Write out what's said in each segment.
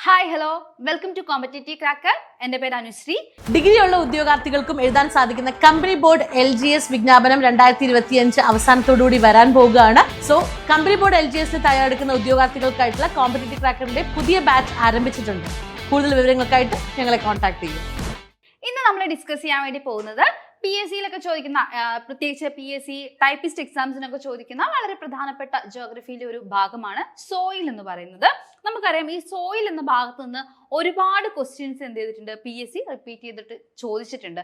Hi hello welcome to competitive cracker. എൻ്റെ പേര് അനുശ്രീ. ഡിഗ്രിയുള്ള ഉദ്യോഗാർത്ഥികൾക്കും എഴുതാൻ സാധിക്കുന്ന കമ്പനി ബോർഡ് LGS വിജ്ഞാപനം 2025 അവസാനത്തോടുകൂടി വരാൻ പോവുകയാണ്. സോ കമ്പനി ബോർഡ് LGSന് തയ്യാറെടുക്കുന്ന ഉദ്യോഗാർത്ഥികൾക്കായിട്ടുള്ള കോമ്പറ്റേറ്റീവ് ക്രാക്കറിന്റെ പുതിയ ബാച്ച് ആരംഭിച്ചിട്ടുണ്ട്. കൂടുതൽ വിവരങ്ങൾക്കായിട്ട് ഞങ്ങളെ കോൺടാക്ട് ചെയ്യും. ഇന്ന് നമ്മൾ ഡിസ്കസ് ചെയ്യാൻ വേണ്ടി പോകുന്നത് PSCയിലൊക്കെ ചോദിക്കുന്ന, പ്രത്യേകിച്ച് PSC ടൈപ്പിസ്റ്റ് എക്സാംസിനൊക്കെ ചോദിക്കുന്ന വളരെ പ്രധാനപ്പെട്ട ജോഗ്രഫിയിലെ ഒരു ഭാഗമാണ് സോയിൽ എന്ന് പറയുന്നത്. നമുക്കറിയാം, ഈ സോയിൽ എന്ന ഭാഗത്ത് നിന്ന് ഒരുപാട് ക്വസ്റ്റ്യൻസ് എന്ത് ചെയ്തിട്ടുണ്ട്, PSC റിപ്പീറ്റ് ചെയ്തിട്ട് ചോദിച്ചിട്ടുണ്ട്.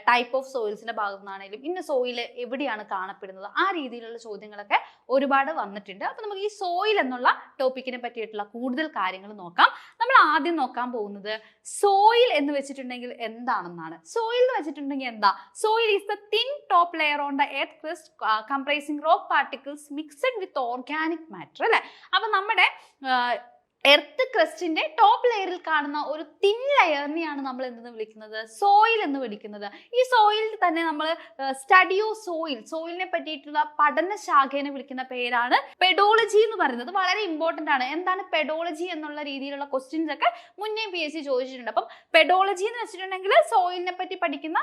ടൈപ്പ് ഓഫ് സോയിൽസിന്റെ ഭാഗത്തു നിന്നാണെങ്കിലും ഇന്ന സോയിൽ എവിടെയാണ് കാണപ്പെടുന്നത്, ആ രീതിയിലുള്ള ചോദ്യങ്ങളൊക്കെ ഒരുപാട് വന്നിട്ടുണ്ട്. അപ്പൊ നമുക്ക് ഈ സോയിൽ എന്നുള്ള ടോപ്പിക്കിനെ പറ്റിയിട്ടുള്ള കൂടുതൽ കാര്യങ്ങൾ നോക്കാം. നമ്മൾ ആദ്യം നോക്കാൻ പോകുന്നത് സോയിൽ എന്ന് വെച്ചിട്ടുണ്ടെങ്കിൽ എന്താണെന്നാണ്. സോയിൽ എന്ന് വെച്ചിട്ടുണ്ടെങ്കിൽ എന്താ? Soil is the thin top layer on the earth crust comprising rock particles mixed with organic matter. അല്ലേ? അപ്പൊ നമ്മുടെ എർത്ത് ക്രസ്റ്റിന്റെ ടോപ്പ് ലെയറിൽ കാണുന്ന ഒരു തിൻ ലെയറിനെയാണ് നമ്മൾ എന്തെന്ന് വിളിക്കുന്നത്? സോയിൽ എന്ന് വിളിക്കുന്നത്. ഈ സോയിലിൽ തന്നെ നമ്മൾ സ്റ്റഡി ഓഫ് സോയിലിനെ പറ്റിയിട്ടുള്ള പഠനശാഖയെ വിളിക്കുന്ന പേരാണ് പെഡോളജി എന്ന് പറയുന്നത്. വളരെ ഇമ്പോർട്ടന്റ് ആണ്. എന്താണ് പെഡോളജി എന്നുള്ള രീതിയിലുള്ള ക്വസ്റ്റ്യൻസ് ഒക്കെ മുന്നേ PSC ചോദിച്ചിട്ടുണ്ട്. അപ്പം പെഡോളജി എന്ന് വെച്ചിട്ടുണ്ടെങ്കിൽ സോയിലിനെ പറ്റി പഠിക്കുന്ന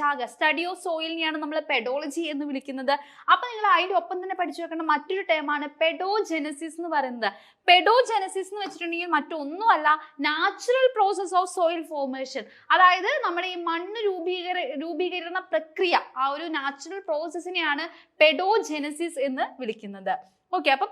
ശാഖ, സ്റ്റഡി ഓഫ് സോയിലിനെയാണ് നമ്മൾ പെഡോളജി എന്ന് വിളിക്കുന്നത്. അപ്പൊ നിങ്ങൾ അതിന്റെ ഒപ്പം തന്നെ പഠിച്ചു വെക്കേണ്ട മറ്റൊരു ടേമാണ് പെഡോജെനസിസ് എന്ന് പറയുന്നത്. പെഡോജെനസിസ് എന്ന് വെച്ചിട്ടുണ്ടെങ്കിൽ മറ്റൊന്നുമല്ല, natural process of soil formation. അതായത് നമ്മുടെ ഈ മണ്ണ് രൂപീകരണ പ്രക്രിയ, ആ ഒരു നാച്ചുറൽ പ്രോസസ്സിനെയാണ് പെഡോജെനസിസ് എന്ന് വിളിക്കുന്നത്. ഓക്കെ, അപ്പൊ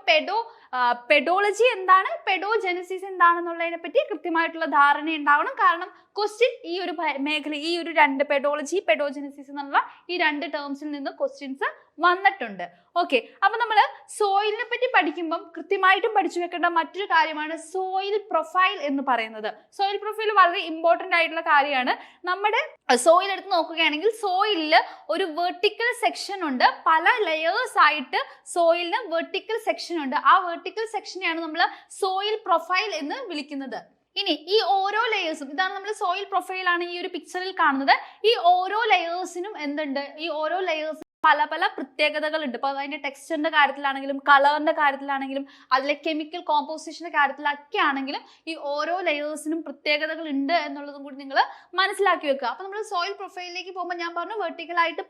പെഡോളജി എന്താണ്, പെഡോജെനസിസ് എന്താണെന്നുള്ളതിനെ പറ്റി കൃത്യമായിട്ടുള്ള ധാരണ ഉണ്ടാവണം. കാരണം ക്വസ്റ്റ്യൻ ഈ ഒരു മേഖല, ഈ ഒരു രണ്ട് പെഡോളജി, പെഡോജെനസിസ് എന്നുള്ള ഈ രണ്ട് ടേംസിൽ നിന്ന് ക്വസ്റ്റ്യൻസ് വന്നിട്ടുണ്ട്. ഓക്കെ, അപ്പൊ നമ്മൾ സോയിലിനെ പറ്റി പഠിക്കുമ്പം കൃത്യമായിട്ടും പഠിച്ചു വെക്കേണ്ട മറ്റൊരു കാര്യമാണ് സോയിൽ പ്രൊഫൈൽ എന്ന് പറയുന്നത്. സോയിൽ പ്രൊഫൈൽ വളരെ ഇമ്പോർട്ടന്റ് ആയിട്ടുള്ള കാര്യമാണ്. നമ്മുടെ സോയിൽ എടുത്ത് നോക്കുകയാണെങ്കിൽ സോയിലിൽ ഒരു വെർട്ടിക്കൽ സെക്ഷൻ ഉണ്ട്. പല ലെയേഴ്സ് ആയിട്ട് സോയിലിന് വെർട്ടിക്കൽ സെക്ഷൻ ഉണ്ട്. ആ വെർട്ടിക്കൽ സെക്ഷനെയാണ് നമ്മൾ സോയിൽ പ്രൊഫൈൽ എന്ന് വിളിക്കുന്നത്. ഇനി ഈ ഓരോ ലെയേഴ്സും, ഇതാണ് നമ്മൾ സോയിൽ പ്രൊഫൈൽ ആണ് ഈ ഒരു പിക്ചറിൽ കാണുന്നത്. ഈ ഓരോ ലെയേഴ്സിനും എന്തുണ്ട്? ഈ ഓരോ ലെയേഴ്സും പല പല പ്രത്യേകതകൾ ഉണ്ട്. ഇപ്പൊ അതിന്റെ ടെക്സ്ചറിന്റെ കാര്യത്തിലാണെങ്കിലും കളറിന്റെ കാര്യത്തിലാണെങ്കിലും അതിലെ കെമിക്കൽ കോമ്പോസിഷന്റെ കാര്യത്തിലൊക്കെ ആണെങ്കിലും ഈ ഓരോ ലെയേഴ്സിനും പ്രത്യേകതകൾ ഉണ്ട് എന്നുള്ളതും കൂടി നിങ്ങൾ മനസ്സിലാക്കി വെക്കുക. അപ്പൊ നമ്മൾ സോയിൽ പ്രൊഫൈലിലേക്ക് പോകുമ്പോൾ ഞാൻ പറഞ്ഞു, വെർട്ടിക്കൽ ആയിട്ട്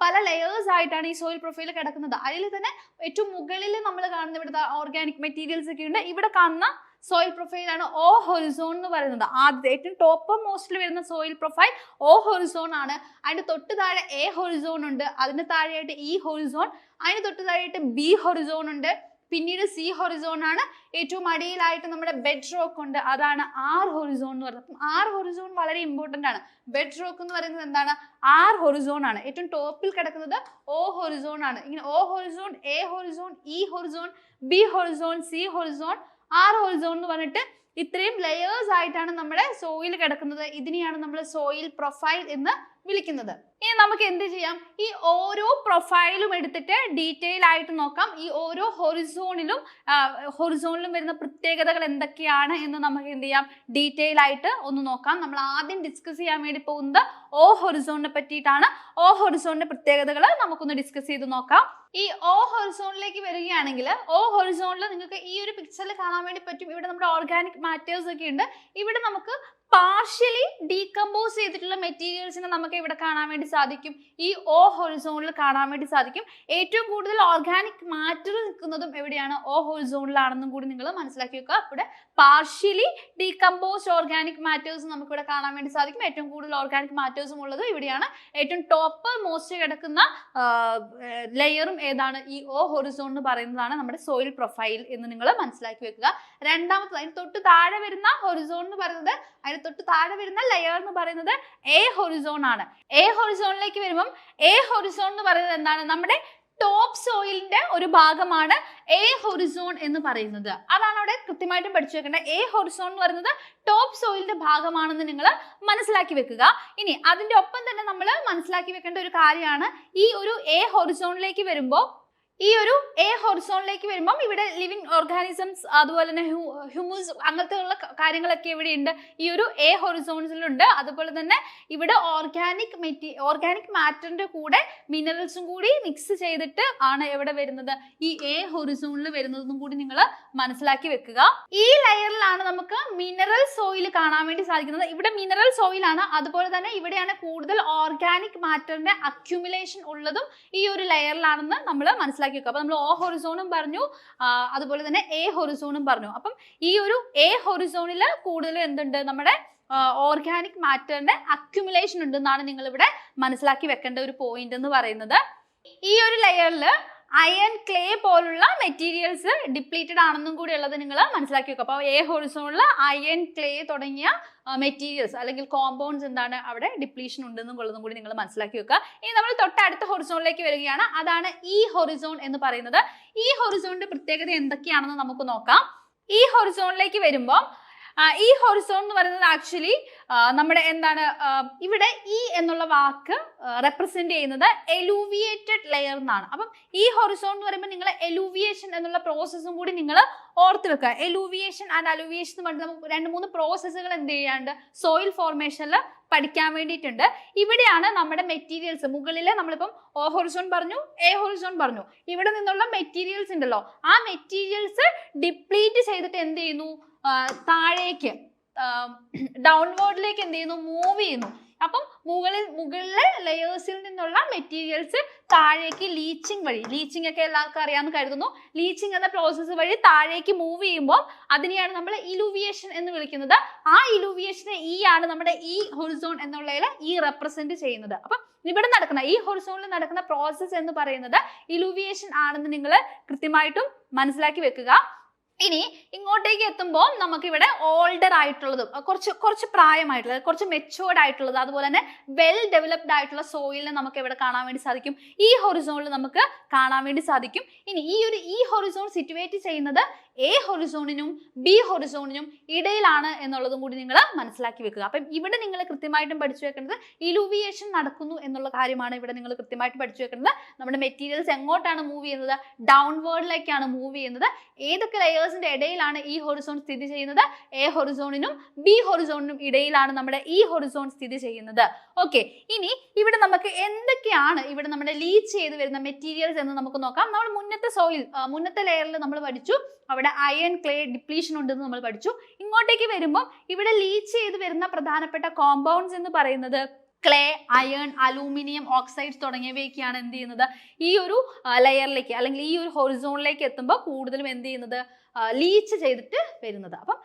പല ലെയേഴ്സ് ആയിട്ടാണ് ഈ സോയിൽ പ്രൊഫൈൽ കിടക്കുന്നത്. അതിൽ തന്നെ ഏറ്റവും മുകളിൽ നമ്മൾ കാണുന്ന ഇവിടുത്തെ ഓർഗാനിക് മെറ്റീരിയൽസ് ഒക്കെ ഉണ്ട്. ഇവിടെ കാണുന്ന സോയിൽ പ്രൊഫൈലാണ് ഓ ഹൊറിസോൺ എന്ന് പറയുന്നത്. ആദ്യത്തെ ഏറ്റവും ടോപ്പ് മോസ്റ്റിൽ വരുന്ന സോയിൽ പ്രൊഫൈൽ ഓ ഹൊറിസോൺ ആണ്. അതിന്റെ തൊട്ട് താഴെ എ ഹൊറിസോൺ ഉണ്ട്, അതിന് താഴെയായിട്ട് ഇ ഹൊറിസോൺ, അതിന് തൊട്ട് താഴെയായിട്ട് ബി ഹൊറിസോൺ ഉണ്ട്, പിന്നീട് സി ഹൊറിസോൺ ആണ്. ഏറ്റവും അടിയിലായിട്ട് നമ്മുടെ ബെഡ് റോക്ക് ഉണ്ട്, അതാണ് ആർ ഹൊറിസോൺ എന്ന് പറയുന്നത്. അപ്പം ആർ ഹൊറിസോൺ വളരെ ഇമ്പോർട്ടന്റ് ആണ്. ബെഡ് റോക്ക് എന്ന് പറയുന്നത് എന്താണ്? ആർ ഹൊറിസോൺ ആണ്. ഏറ്റവും ടോപ്പിൽ കിടക്കുന്നത് ഓ ഹൊറിസോൺ ആണ്. ഇങ്ങനെ O horizon, A horizon, E horizon, B horizon, C horizon, R horizon എന്ന് പറഞ്ഞിട്ട് ഇത്രയും ലെയേഴ്സ് ആയിട്ടാണ് നമ്മുടെ സോയിൽ കിടക്കുന്നത്. ഇതിനെയാണ് നമ്മൾ സോയിൽ പ്രൊഫൈൽ എന്ന് വിളിക്കുന്നത്. ഇനി നമുക്ക് എന്ത് ചെയ്യാം, ഈ ഓരോ പ്രൊഫൈലും എടുത്തിട്ട് ഡീറ്റെയിൽ ആയിട്ട് നോക്കാം. ഈ ഓരോ ഹൊറിസോണിലും വരുന്ന പ്രത്യേകതകൾ എന്തൊക്കെയാണ് എന്ന് നമുക്ക് എന്ത് ചെയ്യാം, ഡീറ്റെയിൽ ആയിട്ട് ഒന്ന് നോക്കാം. നമ്മൾ ആദ്യം ഡിസ്കസ് ചെയ്യാൻ വേണ്ടി പോകുന്നത് ഓ ഹൊറിസോണിനെ പറ്റിയിട്ടാണ്. ഓ ഹൊറിസോണിന്റെ പ്രത്യേകതകൾ നമുക്കൊന്ന് ഡിസ്കസ് ചെയ്ത് നോക്കാം. ഈ ഓ ഹൊറിസോണിലേക്ക് വരികയാണെങ്കിൽ, ഓ ഹൊറിസോണിൽ നിങ്ങൾക്ക് ഈ ഒരു പിക്ചറിൽ കാണാൻ വേണ്ടി പറ്റും. ഇവിടെ നമ്മുടെ ഓർഗാനിക് മാറ്റേഴ്സ് ഒക്കെ ഉണ്ട്. ഇവിടെ നമുക്ക് പാർഷ്യലി ഡീകമ്പോസ് ചെയ്തിട്ടുള്ള മെറ്റീരിയൽസിനെ നമുക്ക് ഇവിടെ കാണാൻ വേണ്ടി സാധിക്കും. ഈ ഓ ഹൊറിസോണിൽ കാണാൻ വേണ്ടി സാധിക്കും. ഏറ്റവും കൂടുതൽ ഓർഗാനിക് മാറ്റർ നിൽക്കുന്നതും എവിടെയാണ്? ഓ ഹൊറിസോണിലാണെന്നും കൂടി നിങ്ങൾ മനസ്സിലാക്കി വെക്കുക. ഇവിടെ പാർഷ്യലി ഡീകമ്പോസ്ഡ് ഓർഗാനിക് മാറ്റേഴ്സ് നമുക്ക് ഇവിടെ കാണാൻ വേണ്ടി സാധിക്കും. ഏറ്റവും കൂടുതൽ ഓർഗാനിക് മാറ്റേഴ്സും ഉള്ളത് ഇവിടെയാണ്. ഏറ്റവും ടോപ്പ് മോസ്റ്റ് കിടക്കുന്ന ലെയറും ഏതാണ്? ഈ ഓ ഹൊറിസോൺ എന്ന് പറയുന്നതാണ് നമ്മുടെ സോയിൽ പ്രൊഫൈൽ എന്ന് നിങ്ങൾ മനസ്സിലാക്കി വെക്കുക. രണ്ടാമത്തത്, അതിന് തൊട്ട് താഴെ വരുന്ന ഹൊറിസോൺ എന്ന് പറയുന്നത്, അതിന് തൊട്ട് താഴെ വരുന്ന ലെയർ എന്ന് പറയുന്നത് എ ഹൊറിസോൺ ആണ്. എ ഹൊറിസോണിലേക്ക് വരുമ്പം എ ഹൊറിസോൺ എന്ന് പറയുന്നത് എന്താണ്? നമ്മുടെ ടോപ്പ് സോയിലിന്റെ ഒരു ഭാഗമാണ് എ ഹൊറിസോൺ എന്ന് പറയുന്നത്. അതാണ് അവിടെ കൃത്യമായിട്ടും പഠിച്ചു വെക്കേണ്ടത്. എ ഹൊറിസോൺ എന്ന് പറയുന്നത് ടോപ്പ് സോയിലിന്റെ ഭാഗമാണെന്ന് നിങ്ങൾ മനസ്സിലാക്കി വെക്കുക. ഇനി അതിന്റെ ഒപ്പം തന്നെ നമ്മൾ മനസ്സിലാക്കി വെക്കേണ്ട ഒരു കാര്യമാണ്, ഈ ഒരു എ ഹൊറിസോണിലേക്ക് വരുമ്പോൾ ഈ ഒരു എ ഹൊറിസോണിലേക്ക് വരുമ്പം ഇവിടെ ലിവിങ് ഓർഗാനിസംസ് അതുപോലെ തന്നെ ഹ്യൂമസ് അങ്ങനത്തെ ഉള്ള കാര്യങ്ങളൊക്കെ ഇവിടെ ഉണ്ട്, ഈ ഒരു എ ഹൊറിസോൺസിലുണ്ട്. അതുപോലെ തന്നെ ഇവിടെ ഓർഗാനിക് മാറ്ററിന്റെ കൂടെ മിനറൽസും കൂടി മിക്സ് ചെയ്തിട്ട് ആണ് എവിടെ വരുന്നത്, ഈ എ ഹൊറിസോണിൽ വരുന്നതും കൂടി നിങ്ങൾ മനസ്സിലാക്കി വെക്കുക. ഈ ലെയറിലാണ് നമുക്ക് മിനറൽ സോയിൽ കാണാൻ വേണ്ടി സാധിക്കുന്നത്. ഇവിടെ മിനറൽ സോയിൽ ആണ്, അതുപോലെ തന്നെ ഇവിടെയാണ് കൂടുതൽ ഓർഗാനിക് മാറ്ററിന്റെ അക്യുമുലേഷൻ ഉള്ളതും ഈ ഒരു ലെയറിലാണെന്ന് നമ്മൾ മനസ്സിലാക്കി വെക്കുക. അപ്പൊ നമ്മൾ ഓ ഹൊറിസോണും പറഞ്ഞു, അതുപോലെ തന്നെ എ ഹൊറിസോണും പറഞ്ഞു. അപ്പം ഈ ഒരു എ ഹൊറിസോണിൽ കൂടുതൽ എന്തുണ്ട്, നമ്മുടെ ഓർഗാനിക് മാറ്ററിന്റെ അക്യുമുലേഷൻ ഉണ്ടെന്നാണ് നിങ്ങൾ ഇവിടെ മനസ്സിലാക്കി വെക്കേണ്ട ഒരു പോയിന്റ് എന്ന് പറയുന്നത്. ഈ ഒരു ലെയറിൽ അയൺ ക്ലേ പോലുള്ള മെറ്റീരിയൽസ് ഡിപ്ലീറ്റഡ് ആണെന്നും കൂടി ഉള്ളത് നിങ്ങൾ മനസ്സിലാക്കി വെക്കുക. അപ്പോൾ എ ഹൊറിസോണിൽ അയൺ ക്ലേ തുടങ്ങിയ മെറ്റീരിയൽസ് അല്ലെങ്കിൽ കോമ്പൗണ്ട്സ് എന്താണ് അവിടെ ഡിപ്ലീഷൻ ഉണ്ടെന്നും ഉള്ളതും കൂടി നിങ്ങൾ മനസ്സിലാക്കി വെക്കുക. ഇനി നമ്മൾ തൊട്ടടുത്ത ഹൊറിസോണിലേക്ക് വരികയാണ്, അതാണ് ഈ ഹൊറിസോൺ എന്ന് പറയുന്നത്. ഈ ഹൊറിസോണിന്റെ പ്രത്യേകത എന്തൊക്കെയാണെന്ന് നമുക്ക് നോക്കാം. ഈ ഹൊറിസോണിലേക്ക് വരുമ്പോൾ ഈ ഹൊറിസോൺ എന്ന് പറയുന്നത് ആക്ച്വലി നമ്മുടെ എന്താണ്, ഇവിടെ ഈ എന്നുള്ള വാക്ക് റെപ്രസെന്റ് ചെയ്യുന്നത് എലൂവിയേറ്റഡ് ലെയർ എന്നാണ്. അപ്പം ഈ ഹൊറിസോൺ എന്ന് പറയുമ്പോൾ നിങ്ങൾ എലൂവിയേഷൻ എന്നുള്ള പ്രോസസ്സും കൂടി നിങ്ങൾ ഓർത്ത് വെക്കുക. എലൂവിയേഷൻ ആൻഡ് അലൂവിയേഷൻ എന്ന് പറഞ്ഞാൽ നമുക്ക് 2-3 പ്രോസസ്സുകൾ എന്ത് ചെയ്യാണ്ട് സോയിൽ ഫോർമേഷനിൽ പഠിക്കാൻ വേണ്ടിയിട്ടുണ്ട്. ഇവിടെയാണ് നമ്മുടെ മെറ്റീരിയൽസ്, മുകളിലെ നമ്മളിപ്പം ഓ ഹൊറിസോൺ പറഞ്ഞു, എ ഹൊറിസോൺ പറഞ്ഞു, ഇവിടെ നിന്നുള്ള മെറ്റീരിയൽസ് ഉണ്ടല്ലോ, ആ മെറ്റീരിയൽസ് ഡിപ്ലീറ്റ് ചെയ്തിട്ട് എന്ത് ചെയ്യുന്നു, താഴേക്ക് ഡൗൺവേർഡിലേക്ക് എന്ത് ചെയ്യുന്നു, മൂവ് ചെയ്യുന്നു. അപ്പം മുകളിലെ ലെയേഴ്സിൽ നിന്നുള്ള മെറ്റീരിയൽസ് താഴേക്ക് ലീച്ചിങ് വഴി, ലീച്ചിങ് ഒക്കെ എല്ലാവർക്കും അറിയാമെന്ന് കരുതുന്നു, ലീച്ചിങ് എന്ന പ്രോസസ്സ് വഴി താഴേക്ക് മൂവ് ചെയ്യുമ്പോൾ അതിനെയാണ് നമ്മൾ ഇലൂവിയേഷൻ എന്ന് വിളിക്കുന്നത്. ആ ഇലൂവിയേഷനെ ഈ ആണ് നമ്മുടെ ഈ ഹൊറിസോൺ എന്നുള്ളതിൽ ഈ റെപ്രസെന്റ് ചെയ്യുന്നത്. അപ്പം ഇവിടെ നടക്കുന്ന ഈ ഹൊറിസോണിൽ നടക്കുന്ന പ്രോസസ്സ് എന്ന് പറയുന്നത് ഇലൂവിയേഷൻ ആണെന്ന് നിങ്ങൾ കൃത്യമായിട്ടും മനസ്സിലാക്കി വെക്കുക. ഇനി ഇങ്ങോട്ടേക്ക് എത്തുമ്പോൾ നമുക്ക് ഇവിടെ ഓൾഡർ ആയിട്ടുള്ളതും കുറച്ച് പ്രായമായിട്ടുള്ളത്, കുറച്ച് മെച്ചുവേർഡ് ആയിട്ടുള്ളത്, അതുപോലെ തന്നെ വെൽ ഡെവലപ്ഡ് ആയിട്ടുള്ള സോയിലിനെ നമുക്ക് ഇവിടെ കാണാൻ വേണ്ടി സാധിക്കും. ഈ ഹൊറിസോണിൽ നമുക്ക് കാണാൻ വേണ്ടി സാധിക്കും. ഇനി ഈ ഹൊറിസോൺ സിറ്റുവേറ്റ് ചെയ്യുന്നത് എ ഹൊറിസോണിനും ബി ഹൊറിസോണിനും ഇടയിലാണ് എന്നുള്ളതും കൂടി നിങ്ങൾ മനസ്സിലാക്കി വെക്കുക. അപ്പം ഇവിടെ നിങ്ങൾ കൃത്യമായിട്ടും പഠിച്ചു വെക്കേണ്ടത് ഇലൂവിയേഷൻ നടക്കുന്നു എന്നുള്ള കാര്യമാണ് ഇവിടെ നിങ്ങൾ കൃത്യമായിട്ട് പഠിച്ചു വെക്കേണ്ടത്. നമ്മുടെ മെറ്റീരിയൽസ് എങ്ങോട്ടാണ് മൂവ് ചെയ്യുന്നത്, ഡൗൺവേർഡിലേക്കാണ് മൂവ് ചെയ്യുന്നത്. ഏതൊക്കെ ലെയേഴ്സിന്റെ ഇടയിലാണ് ഈ ഹൊറിസോൺ സ്ഥിതി ചെയ്യുന്നത്, എ ഹൊറിസോണിനും ബി ഹൊറിസോണിനും ഇടയിലാണ് നമ്മുടെ ഈ ഹൊറിസോൺ സ്ഥിതി ചെയ്യുന്നത്. ഓക്കെ, ഇനി ഇവിടെ നമുക്ക് എന്തൊക്കെയാണ് ഇവിടെ നമ്മുടെ ലീച്ച് ചെയ്ത് വരുന്ന മെറ്റീരിയൽസ് എന്ന് നമുക്ക് നോക്കാം. നമ്മൾ മുന്നത്തെ ലെയറിൽ നമ്മൾ പഠിച്ചു അവിടെ അയൺ ക്ലേ ഡിപ്ലീഷൻ ഉണ്ടെന്ന് നമ്മൾ പഠിച്ചു. ഇങ്ങോട്ടേക്ക് വരുമ്പോൾ ഇവിടെ ലീച്ച് ചെയ്ത് വരുന്ന പ്രധാനപ്പെട്ട കോമ്പൗണ്ട്സ് എന്ന് പറയുന്നത് ക്ലേ, അയൺ, അലൂമിനിയം ഓക്സൈഡ്സ് തുടങ്ങിയവയൊക്കെയാണ് എന്ത് ചെയ്യുന്നത് ഈ ഒരു ലെയറിലേക്ക് അല്ലെങ്കിൽ ഈ ഒരു ഹൊറിസോണിലേക്ക് എത്തുമ്പോൾ കൂടുതലും എന്ത് ചെയ്യുന്നത് ലീച്ച് ചെയ്തിട്ട് വരുന്നത്. അപ്പം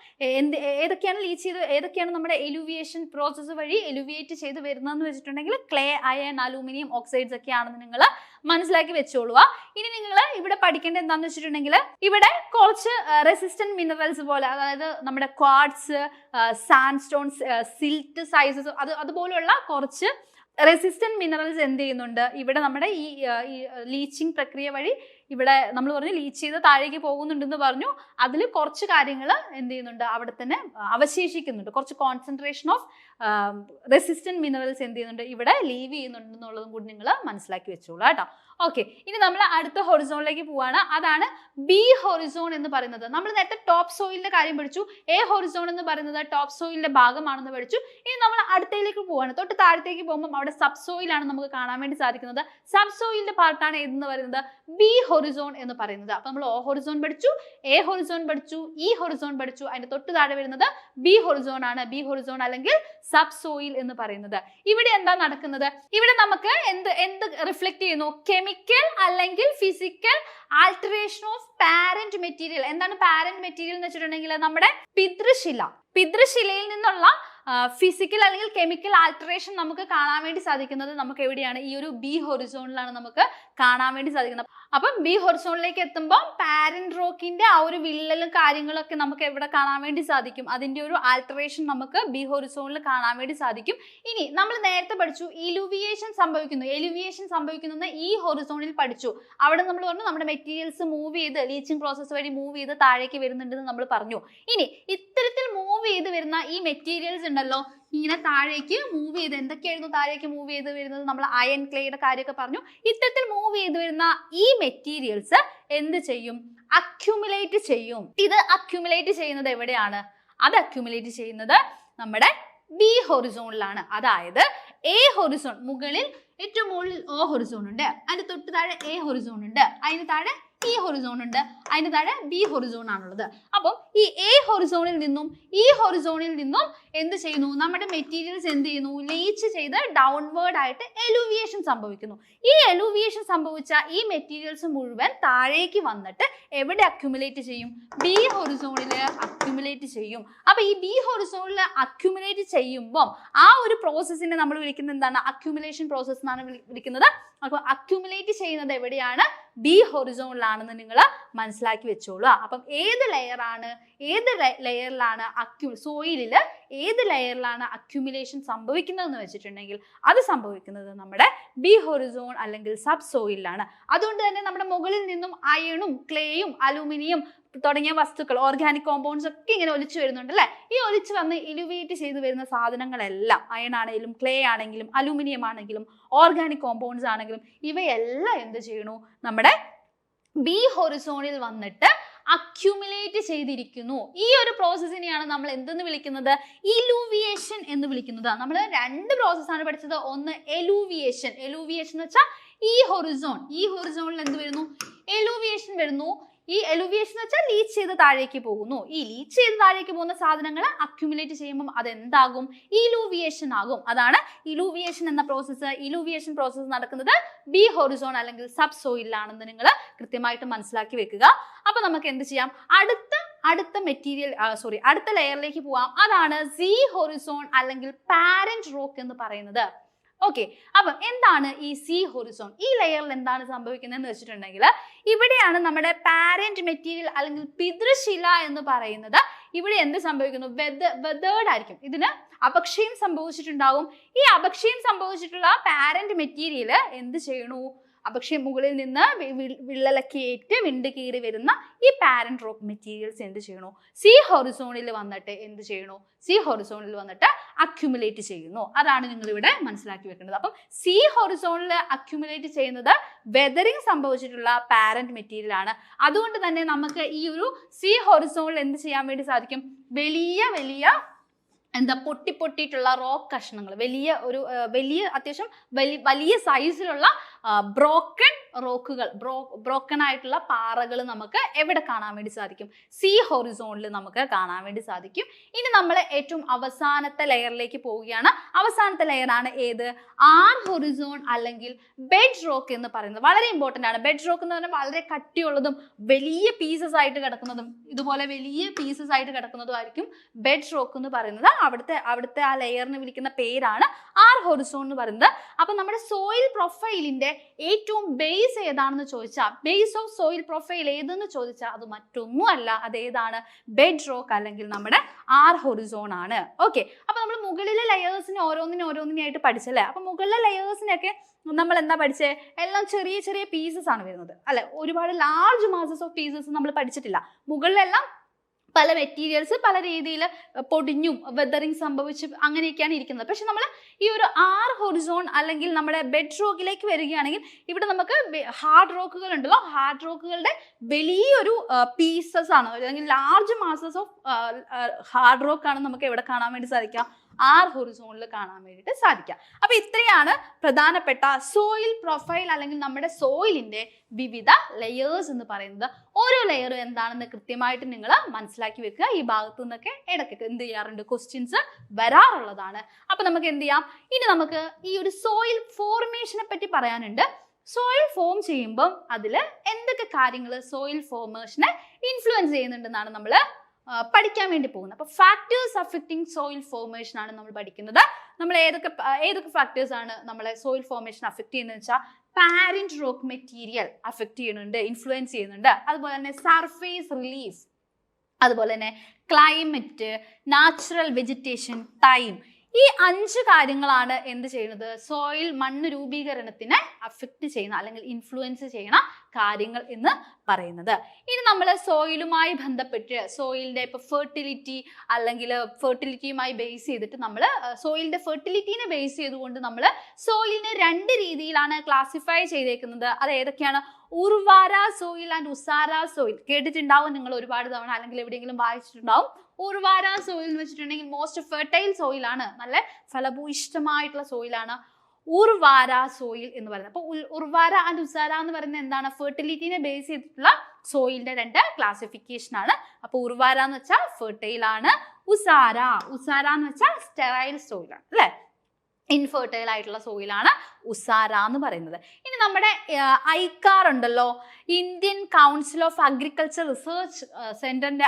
ഏതൊക്കെയാണ് നമ്മുടെ എലൂവിയേഷൻ പ്രോസസ്സ് വഴി എലൂവിയേറ്റ് ചെയ്ത് വരുന്നതെന്ന് വെച്ചിട്ടുണ്ടെങ്കിൽ ക്ലേ, അയൺ, അലൂമിനിയം ഓക്സൈഡ്സ് ഒക്കെയാണെന്ന് നിങ്ങൾ മനസ്സിലാക്കി വെച്ചോളുക. ഇനി നിങ്ങൾ ഇവിടെ പഠിക്കേണ്ടത് എന്താണെന്ന് വെച്ചിട്ടുണ്ടെങ്കിൽ ഇവിടെ കുറച്ച് റെസിസ്റ്റന്റ് മിനറൽസ് പോലെ, അതായത് നമ്മുടെ ക്വാർട്സ്, സാൻഡ്സ്റ്റോൺസ്, സിൽറ്റ് സൈസസ് അതുപോലെയുള്ള കുറച്ച് റെസിസ്റ്റന്റ് മിനറൽസ് എന്ത് ചെയ്യുന്നുണ്ട് ഇവിടെ നമ്മുടെ ഈ ലീച്ചിങ് പ്രക്രിയ വഴി ഇവിടെ നമ്മൾ പറഞ്ഞു ലീച്ച് ചെയ്ത് താഴേക്ക് പോകുന്നുണ്ടെന്ന് പറഞ്ഞു. അതിൽ കുറച്ച് കാര്യങ്ങൾ എന്ത് ചെയ്യുന്നുണ്ട് അവിടെ തന്നെ അവശേഷിക്കുന്നുണ്ട്. കുറച്ച് കോൺസെൻട്രേഷൻ ഓഫ് റെസിസ്റ്റന്റ് മിനറൽസ് എന്ത് ചെയ്യുന്നുണ്ട് ഇവിടെ ലീവ് ചെയ്യുന്നുണ്ടെന്നുള്ളതും കൂടി നിങ്ങൾ മനസ്സിലാക്കി വെച്ചോളൂ കേട്ടോ. ഓക്കെ, ഇനി നമ്മൾ അടുത്ത ഹൊറിസോണിലേക്ക് പോവാണ്. അതാണ് ബി ഹൊറിസോൺ എന്ന് പറയുന്നത്. നമ്മൾ നേരത്തെ ടോപ്പ് സോയിലിന്റെ കാര്യം പഠിച്ചു. എ ഹൊറിസോൺ എന്ന് പറയുന്നത് ടോപ്പ് സോയിലിന്റെ ഭാഗമാണെന്ന് പഠിച്ചു. ഇനി നമ്മൾ അടുത്തയിലേക്ക് പോവാണ്. തൊട്ട് താഴത്തേക്ക് പോകുമ്പോൾ അവിടെ സബ് സോയിലാണ് നമുക്ക് കാണാൻ വേണ്ടി സാധിക്കുന്നത്. സബ് സോയിലിന്റെ പാർട്ടാണ് ഏതെന്ന് പറയുന്നത് ബി ഹൊറിസോൺ എന്ന് പറയുന്നത്. അപ്പൊ നമ്മൾ ഓ ഹൊറിസോൺ പഠിച്ചു, എ ഹൊറിസോൺ പഠിച്ചു, ഇ ഹൊറിസോൺ പഠിച്ചു. അതിന്റെ തൊട്ട് താഴെ വരുന്നത് ബി ഹൊറിസോൺ ആണ്. ബി ഹൊറിസോൺ അല്ലെങ്കിൽ സബ് സോയിൽ എന്ന് പറയുന്നത്. ഇവിടെ എന്താ നടക്കുന്നത്, ഇവിടെ നമുക്ക് എന്ത് റിഫ്ലക്ട് ചെയ്യുന്നു, കെമിക്കൽ അല്ലെങ്കിൽ physical alteration of parent material. എന്താണ് പാരന്റ് മെറ്റീരിയൽ എന്ന് വെച്ചിട്ടുണ്ടെങ്കിൽ നമ്മുടെ പിതൃശിലയിൽ നിന്നുള്ള ഫിസിക്കൽ അല്ലെങ്കിൽ കെമിക്കൽ ആൾട്ടറേഷൻ നമുക്ക് കാണാൻ വേണ്ടി സാധിക്കുന്നത് നമുക്ക് എവിടെയാണ്, ഈ ഒരു ബി ഹൊറിസോണിലാണ് നമുക്ക് കാണാൻ വേണ്ടി സാധിക്കുന്നത്. അപ്പം ബി ഹൊറിസോണിലേക്ക് എത്തുമ്പോൾ പാരന്റ് റോക്കിന്റെ ആ ഒരു വിള്ളലും കാര്യങ്ങളൊക്കെ നമുക്ക് എവിടെ കാണാൻ വേണ്ടി സാധിക്കും, അതിന്റെ ഒരു ആൾട്ടറേഷൻ നമുക്ക് ബി ഹൊറിസോണിൽ കാണാൻ വേണ്ടി സാധിക്കും. ഇനി നമ്മൾ നേരത്തെ പഠിച്ചു എലൂവിയേഷൻ സംഭവിക്കുന്നത് ഈ ഹൊറിസോണിൽ പഠിച്ചു. അവിടെ നമ്മൾ പറഞ്ഞു നമ്മുടെ മെറ്റീരിയൽസ് മൂവ് ചെയ്ത് ലീച്ചിങ് പ്രോസസ് വഴി മൂവ് ചെയ്ത് താഴേക്ക് വരുന്നുണ്ടെന്ന് നമ്മൾ പറഞ്ഞു. ഇനി ഇത്തരത്തിൽ മൂവ് ചെയ്ത് വരുന്ന ഈ മെറ്റീരിയൽസ് ഉണ്ടല്ലോ ഇങ്ങനെ താഴേക്ക് മൂവ് ചെയ്ത് എന്തൊക്കെയായിരുന്നു താഴേക്ക് മൂവ് ചെയ്ത് വരുന്നത്, നമ്മൾ അയൺ ക്ലേയുടെ കാര്യമൊക്കെ പറഞ്ഞു. ഇത്തരത്തിൽ മൂവ് ചെയ്ത് വരുന്ന ഈ മെറ്റീരിയൽസ് എന്ത് ചെയ്യും? അക്യുമുലേറ്റ് ചെയ്യും. ഇത് അക്യുമുലേറ്റ് ചെയ്യുന്നത് എവിടെയാണ്? അത് അക്യുമുലേറ്റ് ചെയ്യുന്നത് നമ്മുടെ ബി ഹൊറിസോണിലാണ്. അതായത് എ ഹൊറിസോൺ, മുകളിൽ ഏറ്റവും മുകളിൽ O ഹൊറിസോൺ ഉണ്ട്, അതിന് തൊട്ട് താഴെ A ഹൊറിസോൺ ഉണ്ട്, അതിന് താഴെ E ഹൊറിസോൺ ഉണ്ട്, അതിന് താഴെ B ഹൊറിസോൺ ആണുള്ളത്. അപ്പം ഈ A ഹൊറിസോണിൽ നിന്നും E ഹൊറിസോണിൽ നിന്നും എന്ത് ചെയ്യുന്നു? നമ്മുടെ മെറ്റീരിയൽസ് എന്ത് ചെയ്യുന്നു? ലീച്ച് ചെയ്ത് ഡൗൺവേർഡ് ആയിട്ട് എലൂവിയേഷൻ സംഭവിക്കുന്നു. ഈ എലൂവിയേഷൻ സംഭവിച്ച ഈ മെറ്റീരിയൽസ് മുഴുവൻ താഴേക്ക് വന്നിട്ട് എവിടെ അക്യുമുലേറ്റ് ചെയ്യും? ബി ഹൊറിസോണിൽ അക്യുമുലേറ്റ് ചെയ്യും. അപ്പൊ ഈ ബി ഹൊറിസോണിൽ അക്യുമുലേറ്റ് ചെയ്യുമ്പോൾ ആ ഒരു പ്രോസസ്സിനെ നമ്മൾ വിളിക്കുന്നത് എന്താണ്? അക്യുമുലേഷൻ പ്രോസസ് എന്നാണ് വിളിക്കുന്നത്. അപ്പൊ അക്യുമുലേറ്റ് ചെയ്യുന്നത് എവിടെയാണ്? ബി ഹൊറിസോണിലാണെന്ന് നിങ്ങൾ മനസ്സിലാക്കി വെച്ചോളൂ. അപ്പം ഏത് ലെയറാണ്, ഏത് ലെയറിലാണ് സോയിലിൽ ഏത് ലെയറിലാണ് അക്യുമുലേഷൻ സംഭവിക്കുന്നതെന്ന് വെച്ചിട്ടുണ്ടെങ്കിൽ അത് സംഭവിക്കുന്നത് നമ്മുടെ ബി ഹൊറിസോൺ അല്ലെങ്കിൽ സബ് സോയിലാണ്. അതുകൊണ്ട് തന്നെ നമ്മുടെ മുകളിൽ നിന്നും അയണും ക്ലേയും അലൂമിനിയം തുടങ്ങിയ വസ്തുക്കൾ, ഓർഗാനിക് കോമ്പൗണ്ട്സ് ഒക്കെ ഇങ്ങനെ ഒലിച്ചു വരുന്നുണ്ട് അല്ലെ. ഈ ഒലിച്ചു വന്ന് ഇലുവേറ്റ് ചെയ്ത് വരുന്ന സാധനങ്ങളെല്ലാം, അയൺ ആണെങ്കിലും ക്ലേ ആണെങ്കിലും അലൂമിനിയം ആണെങ്കിലും ഓർഗാനിക് കോമ്പൗണ്ട്സ് ആണെങ്കിലും ഇവയെല്ലാം എന്ത് ചെയ്യണു? നമ്മുടെ ബി ഹൊറിസോണിൽ വന്നിട്ട് അക്യുമുലേറ്റ് ചെയ്തിരിക്കുന്നു. ഈ ഒരു പ്രോസസ്സിനെയാണ് നമ്മൾ എന്തെന്ന് വിളിക്കുന്നത്? ഇലൂവിയേഷൻ എന്ന് വിളിക്കുന്നത്. നമ്മൾ രണ്ട് പ്രോസസ്സാണ് പഠിച്ചത്. ഒന്ന് എലൂവിയേഷൻ. എലൂവിയേഷൻ എന്ന് വെച്ചാൽ ഈ ഹൊറിസോണിൽ എന്ത് വരുന്നു? എലൂവിയേഷൻ വരുന്നു. ഈ എലൂവിയേഷൻ എന്ന് വെച്ചാൽ ലീച്ച് ചെയ്ത് താഴേക്ക് പോകുന്നു. ഈ ലീച്ച് ചെയ്ത് താഴേക്ക് പോകുന്ന സാധനങ്ങൾ അക്യുമുലേറ്റ് ചെയ്യുമ്പോൾ അതെന്താകും? ഇലൂവിയേഷൻ ആകും. അതാണ് ഇലൂവിയേഷൻ എന്ന പ്രോസസ്സ്. ഇലൂവിയേഷൻ പ്രോസസ്സ് നടക്കുന്നത് ബി ഹൊറിസോൺ അല്ലെങ്കിൽ സബ് സോയിലാണെന്ന് നിങ്ങൾ കൃത്യമായിട്ട് മനസ്സിലാക്കി വെക്കുക. അപ്പൊ നമുക്ക് എന്ത് ചെയ്യാം? അടുത്ത ലെയറിലേക്ക് പോവാം. അതാണ് സി ഹൊറിസോൺ അല്ലെങ്കിൽ പാരന്റ് റോക്ക് എന്ന് പറയുന്നത്. ഓക്കെ, അപ്പം എന്താണ് ഈ സി ഹൊറിസോൺ? ഈ ലെയറിൽ എന്താണ് സംഭവിക്കുന്നതെന്ന് വെച്ചിട്ടുണ്ടെങ്കിൽ ഇവിടെയാണ് നമ്മുടെ പാരന്റ് മെറ്റീരിയൽ അല്ലെങ്കിൽ പിതൃശില എന്ന് പറയുന്നത്. ഇവിടെ എന്ത് സംഭവിക്കുന്നു? വെതേർഡ് ആയിരിക്കും. ഇതിന് അപക്ഷയം സംഭവിച്ചിട്ടുണ്ടാവും. ഈ അപക്ഷയം സംഭവിച്ചിട്ടുള്ള പാരന്റ് മെറ്റീരിയൽ എന്ത് ചെയ്യണു? അപക്ഷയം മുകളിൽ നിന്ന് വിള്ളലൊക്കെ ഏറ്റ് വിണ്ട് കീറി വരുന്ന ഈ പാരന്റ് റോക്ക് മെറ്റീരിയൽസ് എന്ത് ചെയ്യണു? സി ഹൊറിസോണിൽ വന്നിട്ട് എന്ത് ചെയ്യണു? സി ഹൊറിസോണിൽ വന്നിട്ട് അക്യുമുലേറ്റ് ചെയ്യുന്നു. അതാണ് നിങ്ങൾ ഇവിടെ മനസ്സിലാക്കി വെക്കേണ്ടത്. അപ്പം സി ഹൊറിസോണിൽ അക്യുമുലേറ്റ് ചെയ്യുന്നത് വെതറിങ് സംഭവിച്ചിട്ടുള്ള പാരന്റ് മെറ്റീരിയൽ ആണ്. അതുകൊണ്ട് തന്നെ നമുക്ക് ഈ ഒരു സി ഹൊറിസോണിൽ എന്ത് ചെയ്യാൻ വേണ്ടി സാധിക്കും? വലിയ പൊട്ടിയിട്ടുള്ള റോക്ക് കഷ്ണങ്ങൾ, അത്യാവശ്യം വലിയ സൈസിലുള്ള ബ്രോക്കൺ റോക്കുകൾ, ബ്രോക്കൺ ആയിട്ടുള്ള പാറകൾ നമുക്ക് എവിടെ കാണാൻ വേണ്ടി സാധിക്കും? സി ഹൊറിസോണിൽ നമുക്ക് കാണാൻ വേണ്ടി സാധിക്കും. ഇനി നമ്മൾ ഏറ്റവും അവസാനത്തെ ലെയറിലേക്ക് പോവുകയാണ്. അവസാനത്തെ ലെയറാണ് ഏത്? ആർ ഹൊറിസോൺ അല്ലെങ്കിൽ ബെഡ് റോക്ക് എന്ന് പറയുന്നത്. വളരെ ഇമ്പോർട്ടൻ്റ് ആണ്. ബെഡ് റോക്ക് എന്ന് പറഞ്ഞാൽ വളരെ കട്ടിയുള്ളതും വലിയ പീസസ് ആയിട്ട് കിടക്കുന്നതും, ഇതുപോലെ വലിയ പീസസ് ആയിട്ട് കിടക്കുന്നതും ആയിരിക്കും ബെഡ് റോക്ക് എന്ന് പറയുന്നത്. അവിടുത്തെ ആ ലെയറിന് വിളിക്കുന്ന പേരാണ് ആർ ഹൊറിസോൺ എന്ന് പറയുന്നത്. അപ്പൊ നമ്മുടെ സോയിൽ പ്രൊഫൈലിന്റെ ഏറ്റവും ബേസ് ഏതാണെന്ന് ചോദിച്ചാൽ, ബേസ് ഓഫ് സോയിൽ പ്രൊഫൈൽ ഏതെന്ന് ചോദിച്ചാൽ അത് മറ്റൊന്നും അല്ല, അതേതാണ്? ബെഡ് റോക്ക് അല്ലെങ്കിൽ നമ്മുടെ ആർ ഹൊറിസോൺ ആണ്. ഓക്കെ, അപ്പൊ നമ്മൾ മുകളിലെ ലെയേഴ്സിനെ ഓരോന്നിനായിട്ട് പഠിച്ചല്ലേ. അപ്പൊ മുകളിലെ ലെയേഴ്സിനൊക്കെ നമ്മൾ എന്താ പഠിച്ചേ? എല്ലാം ചെറിയ പീസസ് ആണ് വരുന്നത് അല്ലെ. ഒരുപാട് ലാർജ് മാസസ് ഓഫ് പീസസ് നമ്മൾ പഠിച്ചിട്ടില്ല. മുകളിലെല്ലാം പല മെറ്റീരിയൽസ് പല രീതിയിൽ പൊടിഞ്ഞും വെതറിങ് സംഭവിച്ച് അങ്ങനെയൊക്കെയാണ് ഇരിക്കുന്നത്. പക്ഷെ നമ്മൾ ഈ ഒരു ആർ ഹൊറിസോൺ അല്ലെങ്കിൽ നമ്മുടെ ബെഡ് റോക്കിലേക്ക് വരികയാണെങ്കിൽ ഇവിടെ നമുക്ക് ഹാർഡ് റോക്കുകൾ ഉണ്ടല്ലോ, ഹാർഡ് റോക്കുകളുടെ വലിയൊരു പീസസ് ആണ് അല്ലെങ്കിൽ large masses of hard rock ആണ് നമുക്ക് എവിടെ കാണാൻ വേണ്ടി സാധിക്കുക? ആർ ഹൊറിസോണിൽ കാണാൻ വേണ്ടിയിട്ട് സാധിക്കാം. അപ്പൊ ഇത്രയാണ് പ്രധാനപ്പെട്ട സോയിൽ പ്രൊഫൈൽ അല്ലെങ്കിൽ നമ്മുടെ സോയിലിന്റെ വിവിധ ലെയേഴ്സ് എന്ന് പറയുന്നത്. ഓരോ ലെയറും എന്താണെന്ന് കൃത്യമായിട്ട് നിങ്ങൾ മനസ്സിലാക്കി വെക്കുക. ഈ ഭാഗത്തു നിന്നൊക്കെ ഇടയ്ക്കൊക്കെ എന്ത് ചെയ്യാറുണ്ട്? ക്വസ്റ്റ്യൻസ് വരാറുള്ളതാണ്. അപ്പൊ നമുക്ക് എന്ത് ചെയ്യാം? ഇനി നമുക്ക് ഈ ഒരു സോയിൽ ഫോർമേഷനെ പറ്റി പറയാനുണ്ട്. സോയിൽ ഫോം ചെയ്യുമ്പം അതിൽ എന്തൊക്കെ കാര്യങ്ങൾ സോയിൽ ഫോർമേഷനെ ഇൻഫ്ലുവൻസ് ചെയ്യുന്നുണ്ടെന്നാണ് നമ്മൾ പഠിക്കാൻ വേണ്ടി പോകുന്നത്. അപ്പൊ ഫാക്ടേഴ്സ് അഫക്റ്റിംഗ് സോയിൽ ഫോർമേഷൻ ആണ് നമ്മൾ പഠിക്കുന്നത്. നമ്മൾ ഏതൊക്കെ ഫാക്ടേഴ്സ് ആണ് നമ്മളെ സോയിൽ ഫോർമേഷൻ അഫക്ട് ചെയ്യുന്നത് വെച്ചാൽ, പാരന്റ് റോക്ക് മെറ്റീരിയൽ അഫക്ട് ചെയ്യുന്നുണ്ട്, ഇൻഫ്ലുവൻസ് ചെയ്യുന്നുണ്ട്. അതുപോലെ തന്നെ സർഫേസ് റിലീഫ്, അതുപോലെ തന്നെ ക്ലൈമറ്റ്, നാച്ചുറൽ വെജിറ്റേഷൻ, ടൈം, ഈ 5 കാര്യങ്ങളാണ് എന്ത് ചെയ്യുന്നത്, സോയിൽ മണ്ണ് രൂപീകരണത്തിനെ അഫക്റ്റ് ചെയ്യുന്ന അല്ലെങ്കിൽ ഇൻഫ്ലുവൻസ് ചെയ്യുന്ന കാര്യങ്ങൾ എന്ന് പറയുന്നത്. ഇനി നമ്മൾ സോയിലുമായി ബന്ധപ്പെട്ട് സോയിലിന്റെ ഇപ്പൊ ഫെർട്ടിലിറ്റി അല്ലെങ്കിൽ ഫെർട്ടിലിറ്റിയുമായി ബേസ് ചെയ്തിട്ട് നമ്മൾ സോയിലിന്റെ ഫെർട്ടിലിറ്റിനെ ബേസ് ചെയ്തുകൊണ്ട് നമ്മൾ സോയിലിനെ 2 രീതിയിലാണ് ക്ലാസിഫൈ ചെയ്തേക്കുന്നത്. അത് ഏതൊക്കെയാണ്? ഉർവാര സോയിൽ ആൻഡ് ഉസാര സോയിൽ. കേട്ടിട്ടുണ്ടാവും നിങ്ങൾ ഒരുപാട് തവണ, അല്ലെങ്കിൽ എവിടെയെങ്കിലും വായിച്ചിട്ടുണ്ടാവും. ഉർവാര സോയിൽ എന്ന് വെച്ചിട്ടുണ്ടെങ്കിൽ മോസ്റ്റ് ഫെർട്ടൈൽ സോയിലാണ്, നല്ല ഫലഭൂയിഷ്ടമായിട്ടുള്ള സോയിലാണ് ഉർവാര സോയിൽ എന്ന് പറയുന്നത്. അപ്പൊ ഉർവാര ആൻഡ് ഉസാര എന്ന് പറയുന്നത് എന്താണ്? ഫെർട്ടിലിറ്റിനെ ബേസ് ചെയ്തിട്ടുള്ള സോയിലിന്റെ 2 ക്ലാസിഫിക്കേഷൻ ആണ്. അപ്പൊ ഉർവാര എന്ന് വെച്ചാൽ ഫെർട്ടൈൽ ആണ്, ഉസാര എന്ന് വെച്ചാൽ സ്റ്റെറൈൽ സോയിലാണ്, അല്ലെ, ഇൻഫെർട്ടൈൽ ആയിട്ടുള്ള സോയിലാണ് ഉസാര എന്ന് പറയുന്നത്. ഇനി നമ്മുടെ ഐക്കാർ ഉണ്ടല്ലോ, Indian council of agriculture research സെന്ററിന്റെ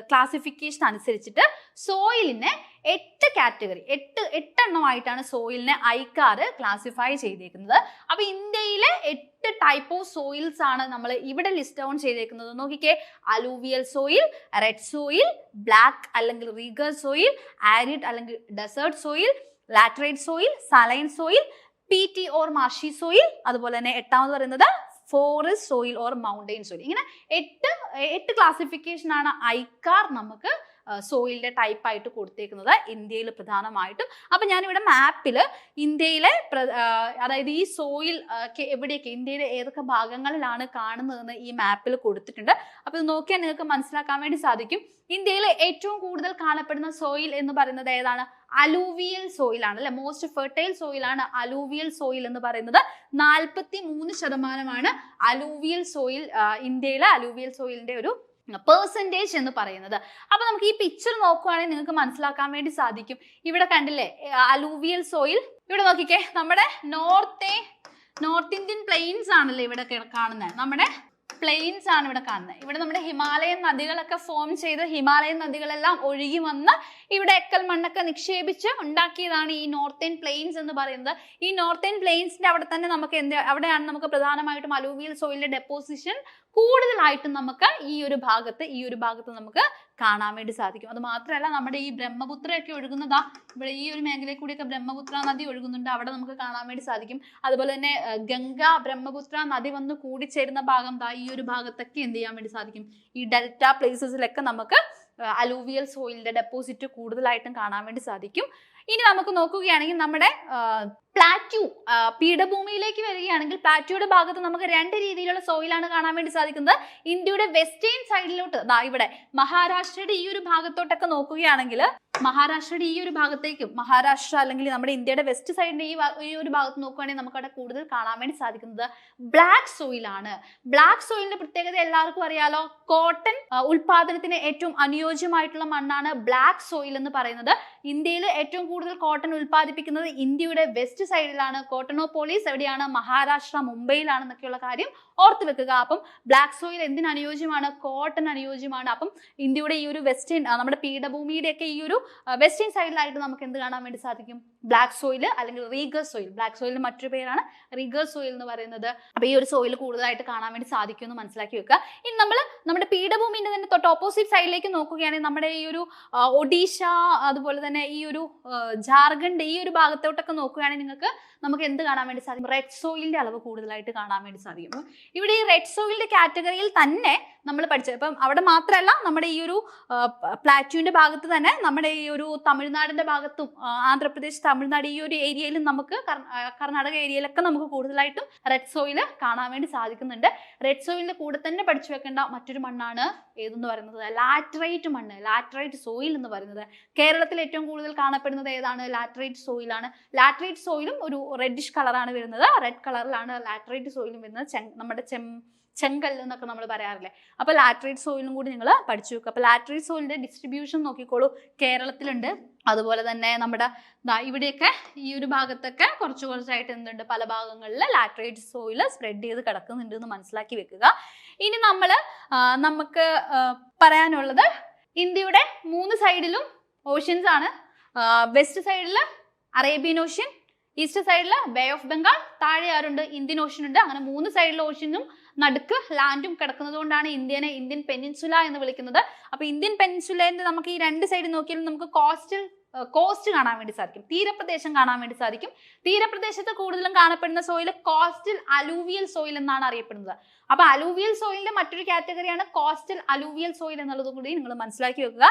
ക്ലാസിഫിക്കേഷൻ അനുസരിച്ചിട്ട് സോയിലിനെ 8 കാറ്റഗറി 8 എണ്ണമായിട്ടാണ് സോയിലിനെ ഐക്കാർ ക്ലാസിഫൈ ചെയ്തേക്കുന്നത്. അപ്പൊ ഇന്ത്യയിലെ 8 ടൈപ്പ് ഓഫ് സോയിൽസ് ആണ് നമ്മൾ ഇവിടെ ലിസ്റ്റ് ഡൗൺ ചെയ്തേക്കുന്നത്. നോക്കിക്കേ, alluvial soil, red soil, black അല്ലെങ്കിൽ റീഗർ സോയിൽ, ആരിഡ് അല്ലെങ്കിൽ desert soil, laterite soil, saline soil, peaty or marshy soil, അതുപോലെ തന്നെ 8ാമത് പറയുന്നത് forest soil or mountain soil. ഇങ്ങനെ 8 ക്ലാസിഫിക്കേഷൻ ആണ് ഐക്കാർ നമുക്ക് സോയിലിന്റെ ടൈപ്പ് ആയിട്ട് കൊടുത്തേക്കുന്നത് ഇന്ത്യയിൽ പ്രധാനമായിട്ടും. അപ്പൊ ഞാനിവിടെ മാപ്പിൽ ഇന്ത്യയിലെ അതായത് ഈ സോയിൽ എവിടെയൊക്കെ ഇന്ത്യയിലെ ഏതൊക്കെ ഭാഗങ്ങളിലാണ് കാണുന്നതെന്ന് ഈ മാപ്പിൽ കൊടുത്തിട്ടുണ്ട്. അപ്പൊ ഇത് നോക്കിയാൽ നിങ്ങൾക്ക് മനസ്സിലാക്കാൻ വേണ്ടി സാധിക്കും. ഇന്ത്യയിൽ ഏറ്റവും കൂടുതൽ കാണപ്പെടുന്ന സോയിൽ എന്ന് പറയുന്നത് ഏതാണ്? അലൂവിയൽ സോയിൽ ആണ്, അല്ലെ. മോസ്റ്റ് ഫെർട്ടൈൽ സോയിൽ ആണ് അലൂവിയൽ സോയിൽ എന്ന് പറയുന്നത്. 43% അലൂവിയൽ സോയിൽ, ഇന്ത്യയിലെ അലൂവിയൽ സോയിലിന്റെ ഒരു പെർസെൻറ്റേജ് എന്ന് പറയുന്നത്. അപ്പൊ നമുക്ക് ഈ പിക്ചർ നോക്കുവാണെങ്കിൽ നിങ്ങൾക്ക് മനസ്സിലാക്കാൻ വേണ്ടി സാധിക്കും. ഇവിടെ കണ്ടില്ലേ അലൂവിയൽ സോയിൽ. ഇവിടെ നോക്കിക്കേ, നമ്മുടെ നോർത്ത് ഇന്ത്യൻ പ്ലെയിൻസ് ആണല്ലേ ഇവിടെ കാണുന്നത്. നമ്മുടെ പ്ലെയിൻസ് ആണ് ഇവിടെ കാണുന്നത്. ഇവിടെ നമ്മുടെ ഹിമാലയൻ നദികളൊക്കെ ഫോം ചെയ്ത് ഹിമാലയൻ നദികളെല്ലാം ഒഴുകി വന്ന് ഇവിടെ എക്കൽ മണ്ണൊക്കെ നിക്ഷേപിച്ച് ഉണ്ടാക്കിയതാണ് ഈ നോർത്തേൺ പ്ലെയിൻസ് എന്ന് പറയുന്നത്. ഈ നോർത്തേൺ പ്ലെയിൻസിന്റെ അവിടെ തന്നെ നമുക്ക് അവിടെയാണ് നമുക്ക് പ്രധാനമായിട്ടും അലൂവിയൽ സോയിലിന്റെ ഡെപ്പോസിഷൻ കൂടുതലായിട്ടും നമുക്ക് ഈ ഒരു ഭാഗത്ത് നമുക്ക് കാണാൻ വേണ്ടി സാധിക്കും. അത് മാത്രമല്ല, നമ്മുടെ ഈ ബ്രഹ്മപുത്രയൊക്കെ ഒഴുകുന്നതാ ഇവിടെ ഈ ഒരു മേഖലയിൽ കൂടിയൊക്കെ ബ്രഹ്മപുത്ര നദി ഒഴുകുന്നുണ്ട്, അവിടെ നമുക്ക് കാണാൻ വേണ്ടി സാധിക്കും. അതുപോലെ തന്നെ ഗംഗ ബ്രഹ്മപുത്ര നദി വന്ന് കൂടിച്ചേരുന്ന ഭാഗം ഈ ഒരു ഭാഗത്തൊക്കെ എന്ത് ചെയ്യാൻ വേണ്ടി സാധിക്കും? ഈ ഡെൽറ്റ പ്ലേസസിലൊക്കെ നമുക്ക് അലൂവിയൽ സോയിലിന്റെ ഡെപ്പോസിറ്റ് കൂടുതലായിട്ടും കാണാൻ വേണ്ടി സാധിക്കും. ഇനി നമുക്ക് നോക്കുകയാണെങ്കിൽ നമ്മുടെ പ്ലാറ്റ്യൂ പീഠഭൂമിയിലേക്ക് വരികയാണെങ്കിൽ പ്ലാറ്റ്യൂയുടെ ഭാഗത്ത് നമുക്ക് 2 രീതിയിലുള്ള സോയിലാണ് കാണാൻ വേണ്ടി സാധിക്കുന്നത്. ഇന്ത്യയുടെ വെസ്റ്റേൺ സൈഡിലോട്ട് ഇവിടെ മഹാരാഷ്ട്രയുടെ ഈ ഒരു ഭാഗത്തോട്ടൊക്കെ നോക്കുകയാണെങ്കിൽ മഹാരാഷ്ട്രയുടെ ഈ ഒരു ഭാഗത്തേക്കും മഹാരാഷ്ട്ര അല്ലെങ്കിൽ നമ്മുടെ ഇന്ത്യയുടെ വെസ്റ്റ് സൈഡിന്റെ ഈ ഒരു ഭാഗത്ത് നോക്കുകയാണെങ്കിൽ നമുക്ക് അവിടെ കൂടുതൽ കാണാൻ വേണ്ടി സാധിക്കുന്നത് ബ്ലാക്ക് സോയിലാണ്. ബ്ലാക്ക് സോയിലിന്റെ പ്രത്യേകത എല്ലാവർക്കും അറിയാലോ. കോട്ടൺ ഉൽപാദനത്തിന് ഏറ്റവും അനുയോജ്യമായിട്ടുള്ള മണ്ണാണ് ബ്ലാക്ക് സോയിൽ എന്ന് പറയുന്നത്. ഇന്ത്യയിൽ ഏറ്റവും കൂടുതൽ കോട്ടൺ ഉൽപ്പാദിപ്പിക്കുന്നത് ഇന്ത്യയുടെ വെസ്റ്റ് സൈഡിലാണ്. കോട്ടണോപോളിസ് എവിടെയാണ്? മഹാരാഷ്ട്ര, മുംബൈയിലാണ് എന്നൊക്കെയുള്ള കാര്യം ഓർത്ത് വെക്കുക. അപ്പം ബ്ലാക്ക് സോയിൽ എന്തിന് അനുയോജ്യമാണ്? കോട്ടൺ അനുയോജ്യമാണ്. അപ്പം ഇന്ത്യയുടെ ഈ ഒരു വെസ്റ്റേൺ നമ്മുടെ പീഠഭൂമിയുടെ ഒക്കെ ഈ ഒരു വെസ്റ്റേൺ സൈഡിലായിട്ട് നമുക്ക് എന്ത് കാണാൻ വേണ്ടി സാധിക്കും? ബ്ലാക്ക് സോയിൽ അല്ലെങ്കിൽ റീഗർ സോയിൽ. ബ്ലാക്ക് സോയിലിന്റെ മറ്റൊരു പേരാണ് റീഗർ സോയിൽ എന്ന് പറയുന്നത്. അപ്പൊ ഈ ഒരു സോയിൽ കൂടുതലായിട്ട് കാണാൻ വേണ്ടി സാധിക്കും എന്ന് മനസ്സിലാക്കി വെക്കുക. ഇനി നമ്മുടെ പീഠഭൂമിന്റെ തന്നെ തൊട്ട് ഓപ്പോസിറ്റ് സൈഡിലേക്ക് നോക്കുകയാണെങ്കിൽ നമ്മുടെ ഈ ഒരു ഒഡീഷ, അതുപോലെ തന്നെ ഈ ഒരു ജാർഖണ്ഡ്, ഈ ഒരു ഭാഗത്തോട്ടൊക്കെ നോക്കുകയാണെങ്കിൽ നമുക്ക് എന്ത് കാണാൻ വേണ്ടി സാധിക്കും? റെഡ് സോയിലിന്റെ അളവ് കൂടുതലായിട്ട് കാണാൻ വേണ്ടി സാധിക്കും. ഇവിടെ ഈ റെഡ് സോയിലിന്റെ കാറ്റഗറിയിൽ തന്നെ നമ്മൾ പഠിച്ചത് ഇപ്പം അവിടെ മാത്രമല്ല, നമ്മുടെ ഈ ഒരു പ്ലാറ്റ്യൂവിന്റെ ഭാഗത്ത് തന്നെ നമ്മുടെ ഈ ഒരു തമിഴ്നാടിന്റെ ഭാഗത്തും ആന്ധ്രാപ്രദേശ്, തമിഴ്നാട് ഈ ഒരു ഏരിയയിലും നമുക്ക് കർണാടക ഏരിയയിലൊക്കെ നമുക്ക് കൂടുതലായിട്ടും റെഡ് സോയിൽ കാണാൻ വേണ്ടി സാധിക്കുന്നുണ്ട്. റെഡ് സോയിലിന്റെ കൂടെ തന്നെ പഠിച്ചു വെക്കേണ്ട മറ്റൊരു മണ്ണാണ് ഏതെന്ന് പറയുന്നത് ലാറ്ററൈറ്റ് മണ്ണ്, ലാറ്ററൈറ്റ് സോയിൽ എന്ന് പറയുന്നത്. കേരളത്തിൽ ഏറ്റവും കൂടുതൽ കാണപ്പെടുന്നത് ഏതാണ്? ലാറ്ററൈറ്റ് സോയിലാണ്. ലാറ്ററൈറ്റ് സോയിലും ഒരു റെഡിഷ് കളറാണ് വരുന്നത്. റെഡ് കളറിലാണ് ലാറ്ററൈറ്റ് സോയിലും വരുന്നത്. നമ്മുടെ ചെങ്കല്ല് എന്നൊക്കെ നമ്മൾ പറയാറില്ലേ. അപ്പൊ ലാറ്ററൈറ്റ് സോയിലും കൂടി നിങ്ങൾ പഠിച്ചു വെക്കുക. അപ്പൊ ലാറ്ററൈറ്റ് സോയിലിന്റെ ഡിസ്ട്രിബ്യൂഷൻ നോക്കിക്കോളൂ. കേരളത്തിലുണ്ട്, അതുപോലെ തന്നെ നമ്മുടെ ഇവിടെയൊക്കെ ഈ ഒരു ഭാഗത്തൊക്കെ കുറച്ചായിട്ട് എന്തുണ്ട്, പല ഭാഗങ്ങളിൽ ലാറ്ററൈറ്റ് സോയിൽ സ്പ്രെഡ് ചെയ്ത് കിടക്കുന്നുണ്ട് എന്ന് മനസ്സിലാക്കി വെക്കുക. ഇനി നമുക്ക് പറയാനുള്ളത് ഇന്ത്യയുടെ 3 സൈഡിലും ഓഷ്യൻസ് ആണ്. വെസ്റ്റ് സൈഡിൽ അറേബ്യൻ ഓഷ്യൻ, ഈസ്റ്റ് സൈഡിൽ ബേ ഓഫ് ബംഗാൾ, താഴെ ആരുണ്ട്? ഇന്ത്യൻ ഓഷ്യൻ ഉണ്ട്. അങ്ങനെ 3 സൈഡിലെ ഓഷ്യനും നടുക്ക് ലാൻഡും കിടക്കുന്നത് കൊണ്ടാണ് ഇന്ത്യൻ പെനിൻസുല എന്ന് വിളിക്കുന്നത്. അപ്പൊ ഇന്ത്യൻ പെനിൻസുലേന്റെ നമുക്ക് ഈ 2 സൈഡ് നോക്കിയാലും നമുക്ക് കോസ്റ്റൽ കോസ്റ്റ് കാണാൻ വേണ്ടി സാധിക്കും, തീരപ്രദേശം കാണാൻ വേണ്ടി സാധിക്കും. തീരപ്രദേശത്ത് കൂടുതലും കാണപ്പെടുന്ന സോയിൽ കോസ്റ്റൽ അലൂവിയൽ സോയിൽ എന്നാണ് അറിയപ്പെടുന്നത്. അപ്പൊ അലൂവിയൽ സോയിലിന്റെ മറ്റൊരു കാറ്റഗറിയാണ് കോസ്റ്റൽ അലൂവിയൽ സോയിൽ എന്നുള്ളത് കൂടി നിങ്ങൾ മനസ്സിലാക്കി വെക്കുക.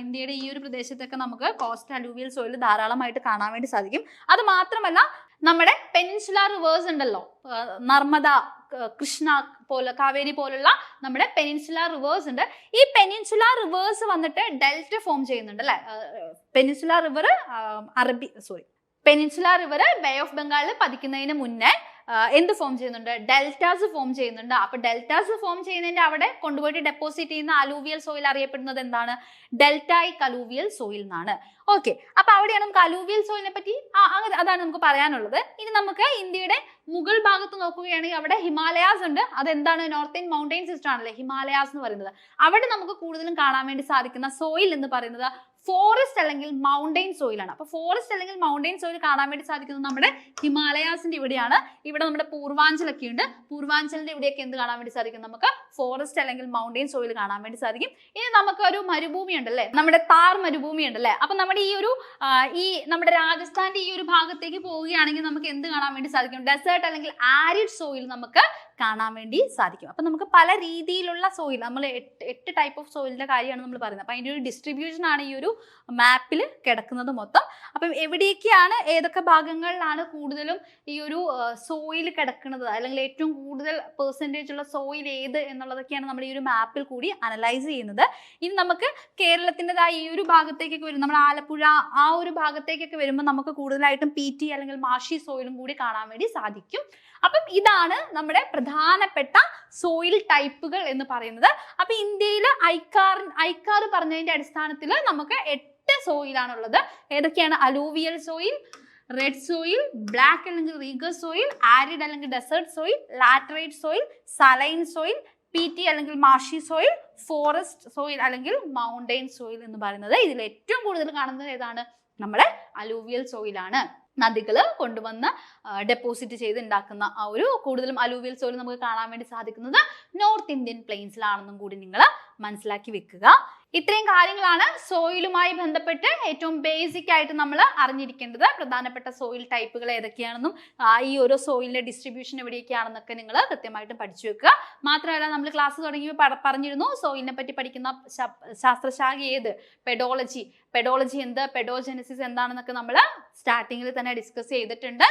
ഇന്ത്യയുടെ ഈ ഒരു പ്രദേശത്തൊക്കെ നമുക്ക് കോസ്റ്റൽ അലൂവിയൽ സോയിൽ ധാരാളമായിട്ട് കാണാൻ വേണ്ടി സാധിക്കും. അത് മാത്രമല്ല നമ്മുടെ പെനിൻസുലാർ റിവേഴ്സ് ഉണ്ടല്ലോ, നർമ്മദ, കൃഷ്ണ പോലെ, കാവേരി പോലുള്ള നമ്മുടെ പെനിൻസുലാർ റിവേഴ്സ് ഉണ്ട്. ഈ പെനിൻസുലാർ റിവേഴ്സ് വന്നിട്ട് ഡെൽറ്റ ഫോം ചെയ്യുന്നുണ്ട് അല്ലെ. Peninsular river peninsular river bay of ബംഗാളിൽ പതിക്കുന്നതിന് മുന്നേ എന്ത് ഫോം ചെയ്യുന്നുണ്ട്? ഡെൽറ്റാസ് ഫോം ചെയ്യുന്നുണ്ട്. അപ്പൊ ഡെൽറ്റാസ് ഫോം ചെയ്യുന്നതിന്റെ അവിടെ കൊണ്ടുപോയിട്ട് ഡെപ്പോസിറ്റ് ചെയ്യുന്ന അലൂവിയൽ സോയിൽ അറിയപ്പെടുന്നത് എന്താണ്? ഡെൽറ്റായിക് അലൂവിയൽ സോയിൽ എന്നാണ്. ഓക്കെ, അപ്പൊ അവിടെയാണ് നമുക്ക് അലൂവിയൽ സോയിലിനെ പറ്റി അതാണ് നമുക്ക് പറയാനുള്ളത്. ഇനി നമുക്ക് ഇന്ത്യയുടെ മുകൾ ഭാഗത്ത് നോക്കുകയാണെങ്കിൽ അവിടെ ഹിമാലയാസ് ഉണ്ട്. അതെന്താണ്? നോർത്തേൺ മൗണ്ടെയിൻ സിസ്റ്റം ആണല്ലേ ഹിമാലയാസ് എന്ന് പറയുന്നത്. അവിടെ നമുക്ക് കൂടുതലും കാണാൻ വേണ്ടി സാധിക്കുന്ന സോയിൽ എന്ന് പറയുന്നത് ഫോറസ്റ്റ് അല്ലെങ്കിൽ മൗണ്ടെയിൻ സോയിൽ ആണ്. അപ്പൊ ഫോറസ്റ്റ് അല്ലെങ്കിൽ മൗണ്ടെയിൻ സോയിൽ കാണാൻ വേണ്ടി സാധിക്കുന്നത് നമ്മുടെ ഹിമാലയാസിന്റെ ഇവിടെയാണ്. ഇവിടെ നമ്മുടെ പൂർവാഞ്ചലൊക്കെ ഉണ്ട്. പൂർവാഞ്ചലിന്റെ ഇവിടെയൊക്കെ എന്ത് കാണാൻ വേണ്ടി സാധിക്കും? നമുക്ക് ഫോറസ്റ്റ് അല്ലെങ്കിൽ മൗണ്ടെയിൻ സോയിൽ കാണാൻ വേണ്ടി സാധിക്കും. ഇനി നമുക്ക് ഒരു മരുഭൂമി ഉണ്ടല്ലേ, നമ്മുടെ താർ മരുഭൂമി ഉണ്ടല്ലേ. അപ്പൊ നമ്മുടെ നമ്മുടെ രാജസ്ഥാന്റെ ഈ ഒരു ഭാഗത്തേക്ക് പോവുകയാണെങ്കിൽ നമുക്ക് എന്ത് കാണാൻ വേണ്ടി സാധിക്കും? ഡെസേർട്ട് അല്ലെങ്കിൽ ആരിഡ് സോയിൽ നമുക്ക് കാണാൻ വേണ്ടി സാധിക്കും. അപ്പൊ നമുക്ക് പല രീതിയിലുള്ള സോയിൽ, നമ്മൾ 8 ടൈപ്പ് ഓഫ് സോയിലിന്റെ കാര്യമാണ് നമ്മൾ പറയുന്നത്. അപ്പൊ അതിന്റെ ഒരു ഡിസ്ട്രിബ്യൂഷൻ ആണ് ഈ ഒരു മാപ്പിൽ കിടക്കുന്നത് മൊത്തം. അപ്പം എവിടെയൊക്കെയാണ്, ഏതൊക്കെ ഭാഗങ്ങളിലാണ് കൂടുതലും ഈ ഒരു സോയിൽ കിടക്കുന്നത്, അല്ലെങ്കിൽ ഏറ്റവും കൂടുതൽ പെർസെൻറ്റേജ് ഉള്ള സോയിൽ ഏത് എന്നുള്ളതൊക്കെയാണ് നമ്മൾ ഈ ഒരു മാപ്പിൽ കൂടി അനലൈസ് ചെയ്യുന്നത്. ഇനി നമുക്ക് കേരളത്തിൻ്റെതായ ഈ ഒരു ഭാഗത്തേക്കൊക്കെ വരും, നമ്മൾ ആലപ്പുഴ ആ ഒരു ഭാഗത്തേക്കൊക്കെ വരുമ്പോൾ നമുക്ക് കൂടുതലായിട്ടും PT അല്ലെങ്കിൽ മാഷി സോയിലും കൂടി കാണാൻ വേണ്ടി സാധിക്കും. അപ്പം ഇതാണ് നമ്മുടെ പ്രധാനപ്പെട്ട സോയിൽ ടൈപ്പുകൾ എന്ന് പറയുന്നത്. അപ്പൊ ഇന്ത്യയിൽ ഐക്കാർ പറഞ്ഞതിന്റെ അടിസ്ഥാനത്തിൽ നമുക്ക് 8 സോയിലാണുള്ളത്. ഏതൊക്കെയാണ്? Alluvial soil, red soil, black അല്ലെങ്കിൽ റീഗർ സോയിൽ, ആരിഡ് അല്ലെങ്കിൽ desert soil, laterite soil, saline soil, PT അല്ലെങ്കിൽ മാഷി സോയിൽ, ഫോറസ്റ്റ് സോയിൽ അല്ലെങ്കിൽ മൗണ്ടെയിൻ സോയിൽ എന്ന് പറയുന്നത്. ഇതിൽ ഏറ്റവും കൂടുതൽ കാണുന്നത് ഏതാണ്? നമ്മുടെ അലൂവിയൽ സോയിലാണ്. നദികൾ കൊണ്ടുവന്ന് ഡെപ്പോസിറ്റ് ചെയ്ത് ഉണ്ടാക്കുന്ന ആ ഒരു കൂടുതലും അലൂവിയൽ സോയിൽ നമുക്ക് കാണാൻ വേണ്ടി സാധിക്കുന്നത് നോർത്ത് ഇന്ത്യൻ പ്ലെയിൻസിലാണെന്നും കൂടി നിങ്ങൾ മനസ്സിലാക്കി വെക്കുക. ഇത്രയും കാര്യങ്ങളാണ് സോയിലുമായി ബന്ധപ്പെട്ട് ഏറ്റവും ബേസിക് ആയിട്ട് നമ്മൾ അറിഞ്ഞിരിക്കേണ്ടത്. പ്രധാനപ്പെട്ട സോയിൽ ടൈപ്പുകൾ ഏതൊക്കെയാണെന്നും ഈ ഓരോ സോയിലിന്റെ ഡിസ്ട്രിബ്യൂഷൻ എവിടെയൊക്കെയാണെന്നൊക്കെ നിങ്ങൾ കൃത്യമായിട്ടും പഠിച്ചു വെക്കുക. മാത്രമല്ല നമ്മൾ ക്ലാസ് തുടങ്ങിയപ്പോൾ പറഞ്ഞിരുന്നു സോയിലിനെ പറ്റി പഠിക്കുന്ന ശാസ്ത്രശാഖ ഏത്? പെഡോളജി എന്ത്, പെഡോജെനസിസ് എന്താണെന്നൊക്കെ നമ്മൾ സ്റ്റാർട്ടിങ്ങിൽ തന്നെ ഡിസ്കസ് ചെയ്തിട്ടുണ്ട്.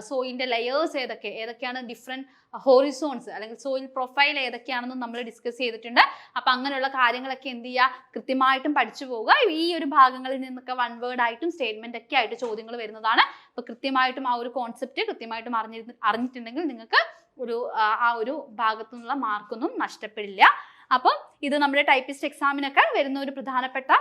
സോയിലിന്റെ ലെയേഴ്സ് ഏതൊക്കെയാണ് ഡിഫറെന്റ് ഹോറിസോൺസ് അല്ലെങ്കിൽ സോയിൽ പ്രൊഫൈൽ ഏതൊക്കെയാണെന്നും നമ്മൾ ഡിസ്കസ് ചെയ്തിട്ടുണ്ട്. അപ്പൊ അങ്ങനെയുള്ള കാര്യങ്ങളൊക്കെ എന്ത് ചെയ്യുക, കൃത്യമായിട്ടും പഠിച്ചു പോവുക. ഈ ഒരു ഭാഗങ്ങളിൽ നിന്നൊക്കെ 1 വേർഡ് ആയിട്ടും സ്റ്റേറ്റ്മെന്റ് ഒക്കെ ആയിട്ട് ചോദ്യങ്ങൾ വരുന്നതാണ്. അപ്പൊ കൃത്യമായിട്ടും ആ ഒരു കോൺസെപ്റ്റ് കൃത്യമായിട്ടും അറിഞ്ഞിട്ടുണ്ടെങ്കിൽ നിങ്ങൾക്ക് ആ ഒരു ഭാഗത്തു നിന്നുള്ള മാർക്കൊന്നും നഷ്ടപ്പെടില്ല. അപ്പം ഇത് നമ്മുടെ ടൈപ്പിസ്റ്റ് എക്സാമിനൊക്കെ വരുന്ന ഒരു പ്രധാനപ്പെട്ട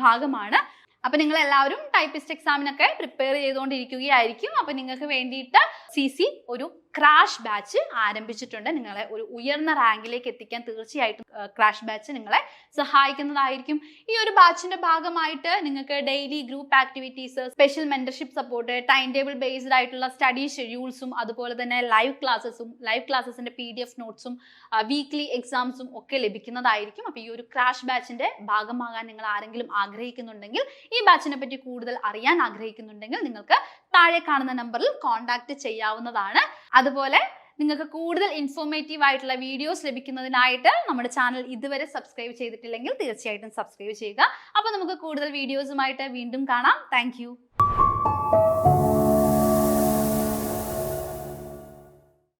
ഭാഗമാണ്. അപ്പൊ നിങ്ങൾ എല്ലാവരും ടൈപ്പിസ്റ്റ് എക്സാമിനൊക്കെ പ്രിപ്പയർ ചെയ്തുകൊണ്ടിരിക്കുകയായിരിക്കും. അപ്പൊ നിങ്ങൾക്ക് വേണ്ടിയിട്ട് CC ഒരു ക്രാഷ് ബാച്ച് ആരംഭിച്ചിട്ടുണ്ട്. നിങ്ങളെ ഒരു ഉയർന്ന റാങ്കിലേക്ക് എത്തിക്കാൻ തീർച്ചയായിട്ടും ക്രാഷ് ബാച്ച് നിങ്ങളെ സഹായിക്കുന്നതായിരിക്കും. ഈ ഒരു ബാച്ചിന്റെ ഭാഗമായിട്ട് നിങ്ങൾക്ക് daily group activities, special mentorship support, time table based ആയിട്ടുള്ള സ്റ്റഡി ഷെഡ്യൂൾസും, അതുപോലെ തന്നെ ലൈവ് ക്ലാസ്സസിന്റെ PDF നോട്ട്സും, വീക്ക്ലി എക്സാംസും ഒക്കെ ലഭിക്കുന്നതായിരിക്കും. അപ്പൊ ഈ ഒരു ക്രാഷ് ബാച്ചിന്റെ ഭാഗമാകാൻ നിങ്ങൾ ആരെങ്കിലും ആഗ്രഹിക്കുന്നുണ്ടെങ്കിൽ, ഈ ബാച്ചിനെ പറ്റി കൂടുതൽ അറിയാൻ ആഗ്രഹിക്കുന്നുണ്ടെങ്കിൽ നിങ്ങൾക്ക് താഴെ കാണുന്ന നമ്പറിൽ കോൺടാക്ട് ചെയ്യാവുന്നതാണ്. അതുപോലെ നിങ്ങൾക്ക് കൂടുതൽ ഇൻഫോർമേറ്റീവ് ആയിട്ടുള്ള വീഡിയോസ് ലഭിക്കുന്നതിനായിട്ട് നമ്മുടെ ചാനൽ ഇതുവരെ സബ്സ്ക്രൈബ് ചെയ്തിട്ടില്ലെങ്കിൽ തീർച്ചയായിട്ടും സബ്സ്ക്രൈബ് ചെയ്യുക. അപ്പോൾ നമുക്ക് കൂടുതൽ വീഡിയോസുമായിട്ട് വീണ്ടും കാണാം. താങ്ക്